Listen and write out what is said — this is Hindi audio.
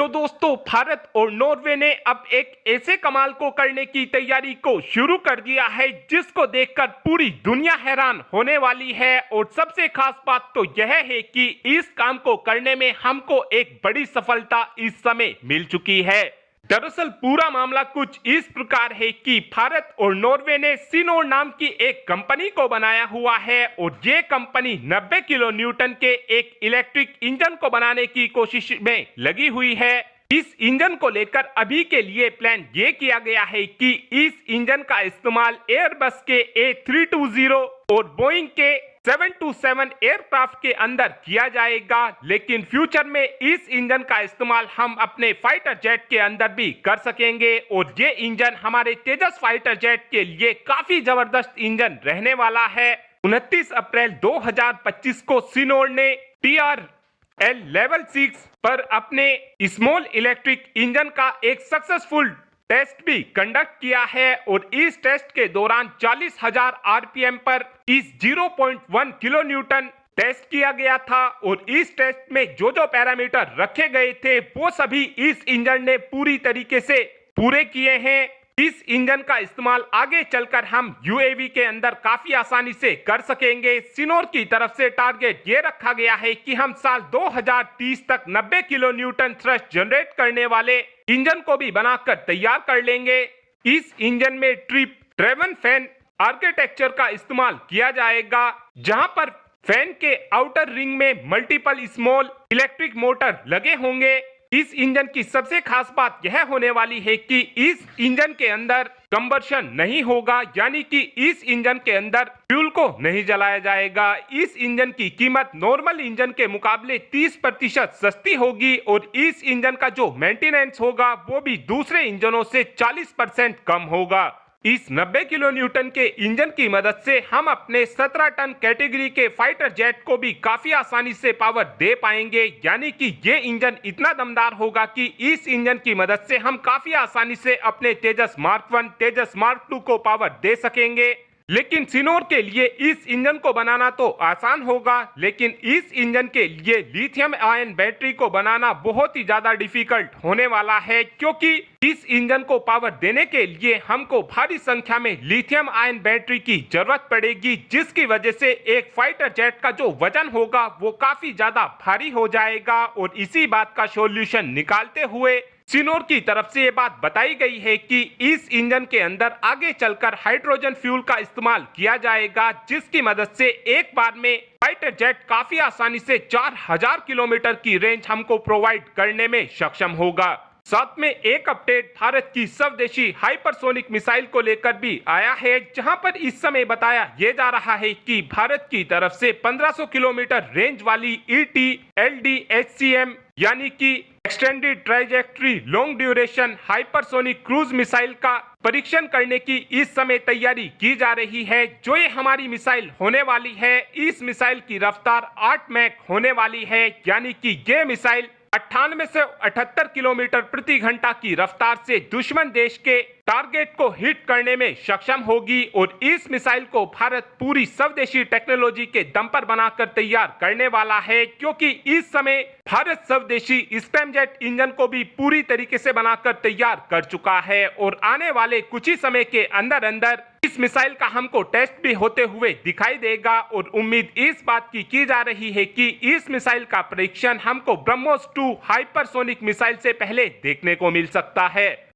तो दोस्तों, भारत और नॉर्वे ने अब एक ऐसे कमाल को करने की तैयारी को शुरू कर दिया है जिसको देखकर पूरी दुनिया हैरान होने वाली है। और सबसे खास बात तो यह है कि इस काम को करने में हमको एक बड़ी सफलता इस समय मिल चुकी है। दरअसल पूरा मामला कुछ इस प्रकार है कि भारत और नॉर्वे ने सिनोर नाम की एक कंपनी को बनाया हुआ है और ये कंपनी 90 किलो न्यूटन के एक इलेक्ट्रिक इंजन को बनाने की कोशिश में लगी हुई है। इस इंजन को लेकर अभी के लिए प्लान ये किया गया है कि इस इंजन का इस्तेमाल एयरबस के A320 और बोइंग के 727 एयरक्राफ्ट के अंदर किया जाएगा, लेकिन फ्यूचर में इस इंजन का इस्तेमाल हम अपने फाइटर जेट के अंदर भी कर सकेंगे। और ये इंजन हमारे तेजस फाइटर जेट के लिए काफी जबरदस्त इंजन रहने वाला है। 29 अप्रैल 2025 को सिनोर ने TRL लेवल 6 पर अपने स्मॉल इलेक्ट्रिक इंजन का एक सक्सेसफुल टेस्ट भी कंडक्ट किया है और इस टेस्ट के दौरान 40,000 RPM पर इस 0.1 किलो न्यूटन टेस्ट किया गया था। और इस टेस्ट में जो पैरामीटर रखे गए थे वो सभी इस इंजन ने पूरी तरीके से पूरे किए हैं। इस इंजन का इस्तेमाल आगे चलकर हम UAV के अंदर काफी आसानी से कर सकेंगे। सिनोर की तरफ से टारगेट ये रखा गया है कि हम साल 2030 तक 90 किलो न्यूटन थ्रस्ट जनरेट करने वाले इंजन को भी बनाकर तैयार कर लेंगे। इस इंजन में ट्रिप ड्राइवन फैन आर्किटेक्चर का इस्तेमाल किया जाएगा, जहां पर फैन के आउटर रिंग में मल्टीपल स्मॉल इलेक्ट्रिक मोटर लगे होंगे। इस इंजन की सबसे खास बात यह होने वाली है कि इस इंजन के अंदर कंबर्शन नहीं होगा, यानी कि इस इंजन के अंदर फ्यूल को नहीं जलाया जाएगा। इस इंजन की कीमत नॉर्मल इंजन के मुकाबले 30% सस्ती होगी और इस इंजन का जो मेंटेनेंस होगा वो भी दूसरे इंजनों से 40% कम होगा। इस 90 किलो न्यूटन के इंजन की मदद से हम अपने 17 टन कैटेगरी के फाइटर जेट को भी काफी आसानी से पावर दे पाएंगे, यानी कि ये इंजन इतना दमदार होगा कि इस इंजन की मदद से हम काफी आसानी से अपने तेजस मार्क 1, तेजस मार्क 2 को पावर दे सकेंगे। लेकिन सिनोर के लिए इस इंजन को बनाना तो आसान होगा, लेकिन इस इंजन के लिए लिथियम आयन बैटरी को बनाना बहुत ही ज्यादा डिफिकल्ट होने वाला है, क्योंकि इस इंजन को पावर देने के लिए हमको भारी संख्या में लिथियम आयन बैटरी की जरूरत पड़ेगी, जिसकी वजह से एक फाइटर जेट का जो वजन होगा वो काफी ज्यादा भारी हो जाएगा। और इसी बात का सॉल्यूशन निकालते हुए सिनोर की तरफ से ये बात बताई गई है कि इस इंजन के अंदर आगे चलकर हाइड्रोजन फ्यूल का इस्तेमाल किया जाएगा, जिसकी मदद से एक बार में फाइटर जेट काफी आसानी से 4000 किलोमीटर की रेंज हमको प्रोवाइड करने में सक्षम होगा। साथ में एक अपडेट भारत की स्वदेशी हाइपरसोनिक मिसाइल को लेकर भी आया है, जहां पर इस समय बताया यह जा रहा है कि भारत की तरफ से 1500 किलोमीटर रेंज वाली ET-LD-HCM यानी कि extended trajectory long duration hypersonic cruise missile का परीक्षण करने की इस समय तैयारी की जा रही है। जो ये हमारी मिसाइल होने वाली है, इस मिसाइल की रफ्तार 8 मैक होने वाली है, यानी कि ये मिसाइल 98 से 78 किलोमीटर प्रति घंटा की रफ्तार से दुश्मन देश के टारगेट को हिट करने में सक्षम होगी। और इस मिसाइल को भारत पूरी स्वदेशी टेक्नोलॉजी के दम पर बनाकर तैयार करने वाला है, क्योंकि इस समय भारत स्वदेशी स्क्रैमजेट इंजन को भी पूरी तरीके से बनाकर तैयार कर चुका है। और आने वाले कुछ ही समय के अंदर अंदर इस मिसाइल का हमको टेस्ट भी होते हुए दिखाई देगा। और उम्मीद इस बात की जा रही है कि इस मिसाइल का परीक्षण हमको ब्रह्मोस 2 हाइपरसोनिक मिसाइल से पहले देखने को मिल सकता है।